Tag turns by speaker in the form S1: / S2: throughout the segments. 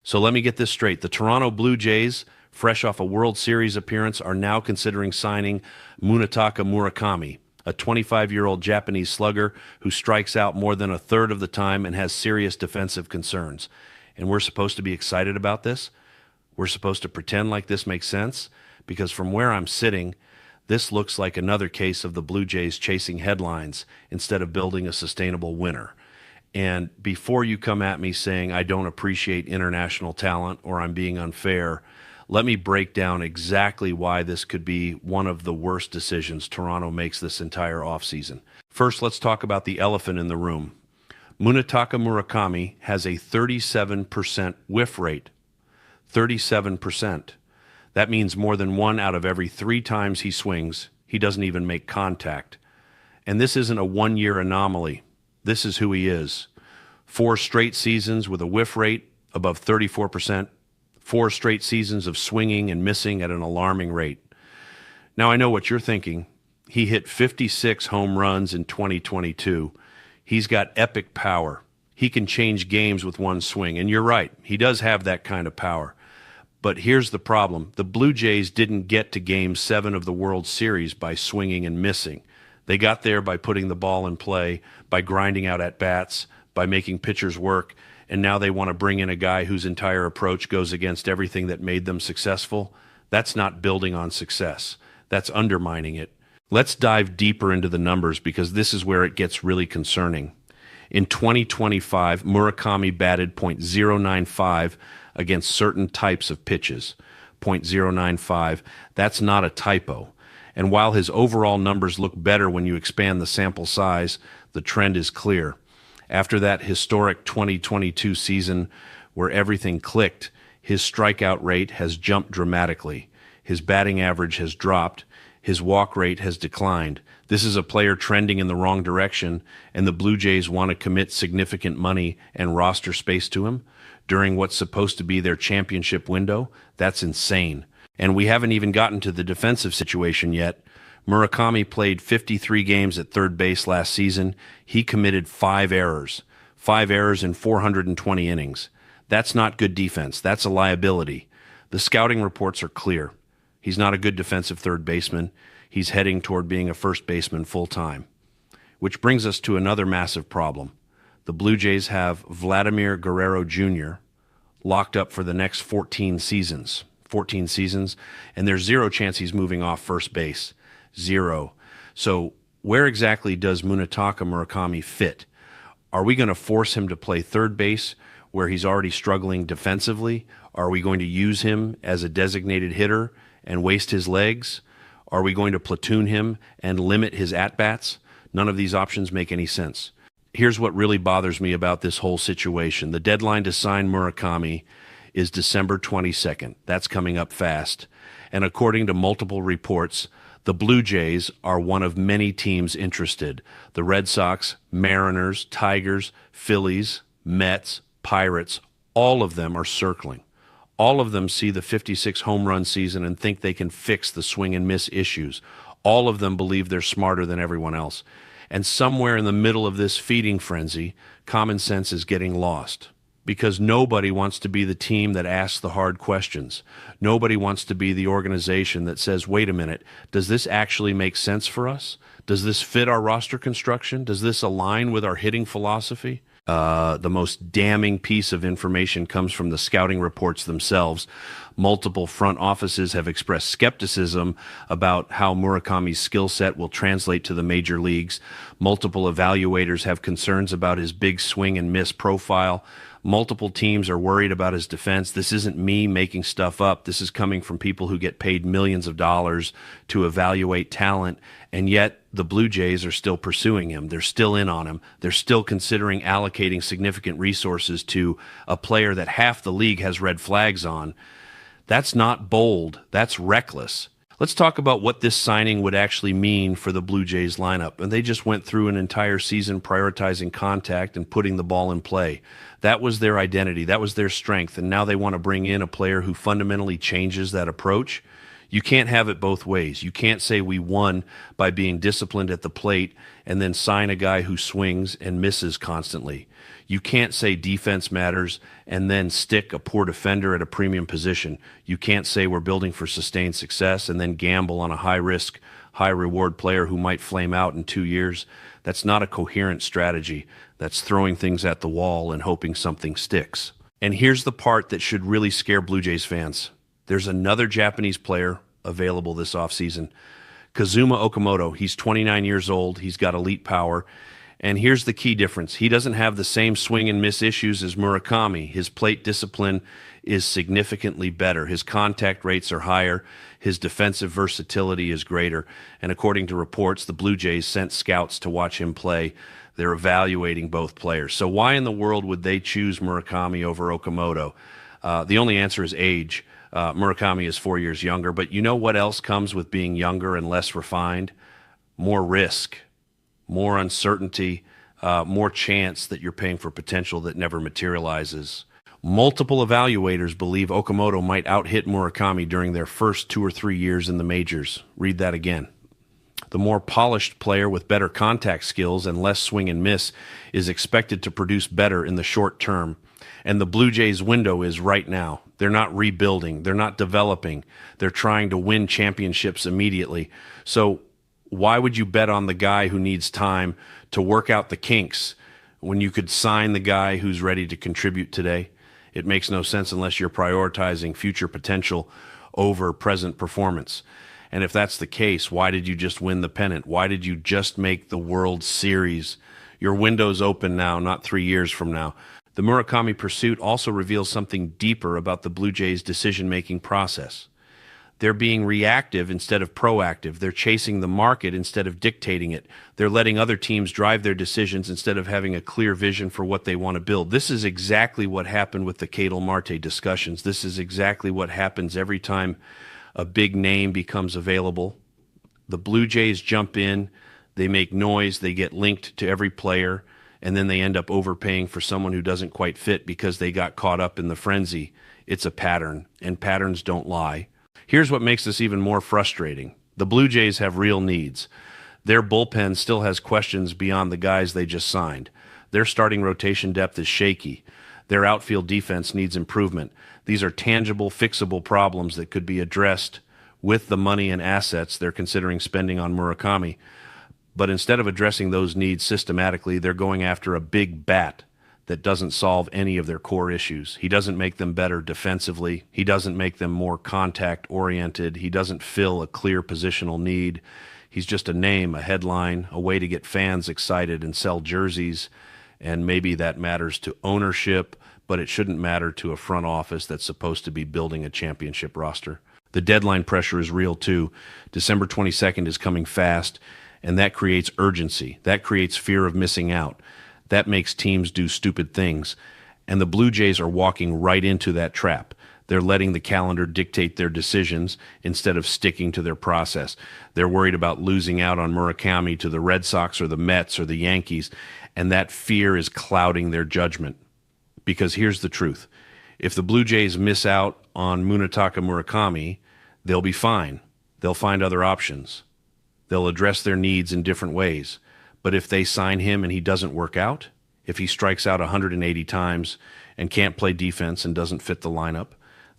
S1: So let me get this straight. The Toronto Blue Jays, fresh off a World Series appearance, are now considering signing Munetaka Murakami, a 25-year-old Japanese slugger who strikes out more than a third of the time and has serious defensive concerns. And we're supposed to be excited about this? We're supposed to pretend like this makes sense? Because from where I'm sitting, this looks like another case of the Blue Jays chasing headlines instead of building a sustainable winner. And before you come at me saying I don't appreciate international talent or I'm being unfair, let me break down exactly why this could be one of the worst decisions Toronto makes this entire offseason. First, let's talk about the elephant in the room. Munetaka Murakami has a 37% whiff rate. 37%. That means more than 1 out of every 3 times he swings, he doesn't even make contact. And this isn't a one-year anomaly. This is who he is. 4 straight seasons with a whiff rate above 34%. 4 straight seasons of swinging and missing at an alarming rate. Now, I know what you're thinking. He hit 56 home runs in 2022. He's got epic power. He can change games with one swing. And you're right, he does have that kind of power. But here's the problem. The Blue Jays didn't get to Game 7 of the World Series by swinging and missing. They got there by putting the ball in play, by grinding out at-bats, by making pitchers work, and now they want to bring in a guy whose entire approach goes against everything that made them successful. That's not building on success. That's undermining it. Let's dive deeper into the numbers because this is where it gets really concerning. In 2025, Murakami batted .095 against certain types of pitches. .095, that's not a typo. And while his overall numbers look better when you expand the sample size, the trend is clear. After that historic 2022 season where everything clicked, his strikeout rate has jumped dramatically. His batting average has dropped. His walk rate has declined. This is a player trending in the wrong direction, and the Blue Jays want to commit significant money and roster space to him during what's supposed to be their championship window. That's insane. And we haven't even gotten to the defensive situation yet. Murakami played 53 games at third base last season. He committed 5 errors. 5 errors in 420 innings. That's not good defense. That's a liability. The scouting reports are clear. He's not a good defensive third baseman. He's heading toward being a first baseman full-time. Which brings us to another massive problem. The Blue Jays have Vladimir Guerrero Jr. locked up for the next 14 seasons. 14 seasons, and there's zero chance he's moving off first base. Zero. So where exactly does Munetaka Murakami fit? Are we going to force him to play third base where he's already struggling defensively? Are we going to use him as a designated hitter and waste his legs? Are we going to platoon him and limit his at-bats? None of these options make any sense. Here's what really bothers me about this whole situation. The deadline to sign Murakami is December 22nd. That's coming up fast. And according to multiple reports, the Blue Jays are one of many teams interested. The Red Sox, Mariners, Tigers, Phillies, Mets, Pirates, all of them are circling. All of them see the 56 home run season and think they can fix the swing and miss issues. All of them believe they're smarter than everyone else. And somewhere in the middle of this feeding frenzy, common sense is getting lost. Because nobody wants to be the team that asks the hard questions. Nobody wants to be the organization that says, wait a minute, does this actually make sense for us? Does this fit our roster construction? Does this align with our hitting philosophy? The most damning piece of information comes from the scouting reports themselves. Multiple front offices have expressed skepticism about how Murakami's skill set will translate to the major leagues. Multiple evaluators have concerns about his big swing and miss profile. Multiple teams are worried about his defense. This isn't me making stuff up. This is coming from people who get paid millions of dollars to evaluate talent, and yet the Blue Jays are still pursuing him. They're still in on him. They're still considering allocating significant resources to a player that half the league has red flags on. That's not bold. That's reckless. Let's talk about what this signing would actually mean for the Blue Jays lineup. And they just went through an entire season prioritizing contact and putting the ball in play. That was their identity. That was their strength. And now they want to bring in a player who fundamentally changes that approach. You can't have it both ways. You can't say we won by being disciplined at the plate and then sign a guy who swings and misses constantly. You can't say defense matters and then stick a poor defender at a premium position. You can't say we're building for sustained success and then gamble on a high-risk, high-reward player who might flame out in 2 years. That's not a coherent strategy. That's throwing things at the wall and hoping something sticks. And here's the part that should really scare Blue Jays fans. There's another Japanese player available this offseason, Kazuma Okamoto. He's 29 years old. He's got elite power. And here's the key difference. He doesn't have the same swing and miss issues as Murakami. His plate discipline is significantly better. His contact rates are higher. His defensive versatility is greater. And according to reports, the Blue Jays sent scouts to watch him play. They're evaluating both players. So why in the world would they choose Murakami over Okamoto? The only answer is age. Murakami is 4 years younger. But you know what else comes with being younger and less refined? More risk, more uncertainty, more chance that you're paying for potential that never materializes. Multiple evaluators believe Okamoto might out-hit Murakami during their first 2 or 3 years in the majors. Read that again. The more polished player with better contact skills and less swing and miss is expected to produce better in the short term. And the Blue Jays' window is right now. They're not rebuilding. They're not developing. They're trying to win championships immediately. So why would you bet on the guy who needs time to work out the kinks when you could sign the guy who's ready to contribute today? It makes no sense unless you're prioritizing future potential over present performance. And if that's the case, why did you just win the pennant? Why did you just make the World Series? Your window's open now, not 3 years from now. The Murakami pursuit also reveals something deeper about the Blue Jays' decision-making process. They're being reactive instead of proactive. They're chasing the market instead of dictating it. They're letting other teams drive their decisions instead of having a clear vision for what they want to build. This is exactly what happened with the Ketel Marte discussions. This is exactly what happens every time a big name becomes available. The Blue Jays jump in, they make noise, they get linked to every player, and then they end up overpaying for someone who doesn't quite fit because they got caught up in the frenzy. It's a pattern, and patterns don't lie. Here's what makes this even more frustrating. The Blue Jays have real needs. Their bullpen still has questions beyond the guys they just signed. Their starting rotation depth is shaky. Their outfield defense needs improvement. These are tangible, fixable problems that could be addressed with the money and assets they're considering spending on Murakami. But instead of addressing those needs systematically, they're going after a big bat that doesn't solve any of their core issues. He doesn't make them better defensively. He doesn't make them more contact-oriented. He doesn't fill a clear positional need. He's just a name, a headline, a way to get fans excited and sell jerseys. And maybe that matters to ownership, but it shouldn't matter to a front office that's supposed to be building a championship roster. The deadline pressure is real too. December 22nd is coming fast, and that creates urgency. That creates fear of missing out. That makes teams do stupid things. And the Blue Jays are walking right into that trap. They're letting the calendar dictate their decisions instead of sticking to their process. They're worried about losing out on Murakami to the Red Sox or the Mets or the Yankees, and that fear is clouding their judgment. Because here's the truth. If the Blue Jays miss out on Munetaka Murakami, they'll be fine. They'll find other options. They'll address their needs in different ways. But if they sign him and he doesn't work out, if he strikes out 180 times and can't play defense and doesn't fit the lineup,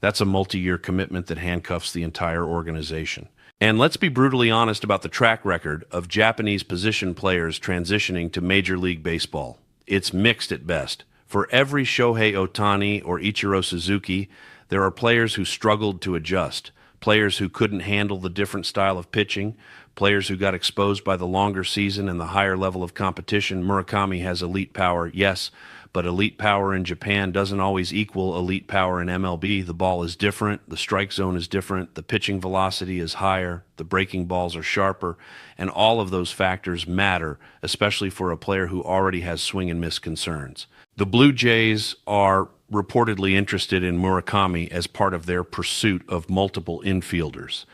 S1: that's a multi-year commitment that handcuffs the entire organization. And let's be brutally honest about the track record of Japanese position players transitioning to Major League Baseball. It's mixed at best. For every Shohei Ohtani or Ichiro Suzuki, there are players who struggled to adjust, players who couldn't handle the different style of pitching, players who got exposed by the longer season and the higher level of competition. Murakami has elite power, yes, but elite power in Japan doesn't always equal elite power in MLB. The ball is different, the strike zone is different, the pitching velocity is higher, the breaking balls are sharper, and all of those factors matter, especially for a player who already has swing and miss concerns. The Blue Jays are reportedly interested in Murakami as part of their pursuit of multiple infielders.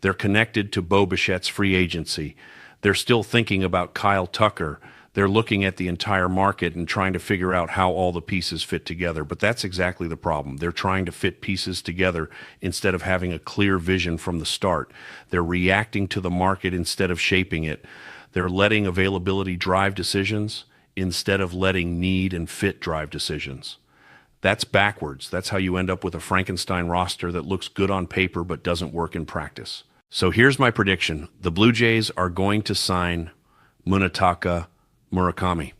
S1: They're connected to Bo Bichette's free agency. They're still thinking about Kyle Tucker. They're looking at the entire market and trying to figure out how all the pieces fit together. But that's exactly the problem. They're trying to fit pieces together instead of having a clear vision from the start. They're reacting to the market instead of shaping it. They're letting availability drive decisions instead of letting need and fit drive decisions. That's backwards. That's how you end up with a Frankenstein roster that looks good on paper but doesn't work in practice. So here's my prediction. The Blue Jays are going to sign Munetaka Murakami.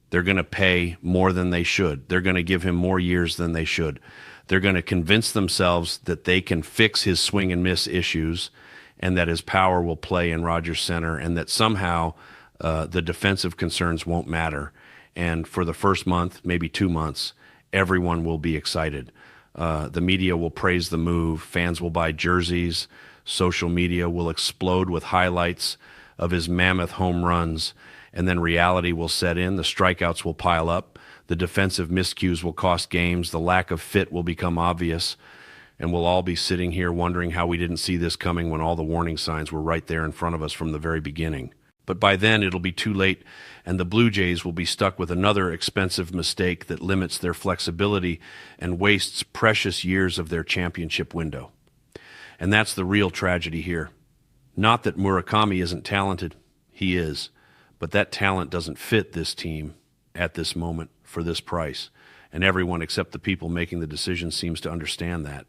S1: They're going to pay more than they should. They're going to give him more years than they should. They're going to convince themselves that they can fix his swing and miss issues and that his power will play in Rogers Center and that somehow the defensive concerns won't matter. And for the first month, maybe 2 months, everyone will be excited. The media will praise the move. Fans will buy jerseys. Social media will explode with highlights of his mammoth home runs. And then reality will set in. The strikeouts will pile up. The defensive miscues will cost games. The lack of fit will become obvious. And we'll all be sitting here wondering how we didn't see this coming when all the warning signs were right there in front of us from the very beginning. But by then, it'll be too late, and the Blue Jays will be stuck with another expensive mistake that limits their flexibility and wastes precious years of their championship window. And that's the real tragedy here. Not that Murakami isn't talented. He is. But that talent doesn't fit this team at this moment for this price. And everyone except the people making the decisions seems to understand that.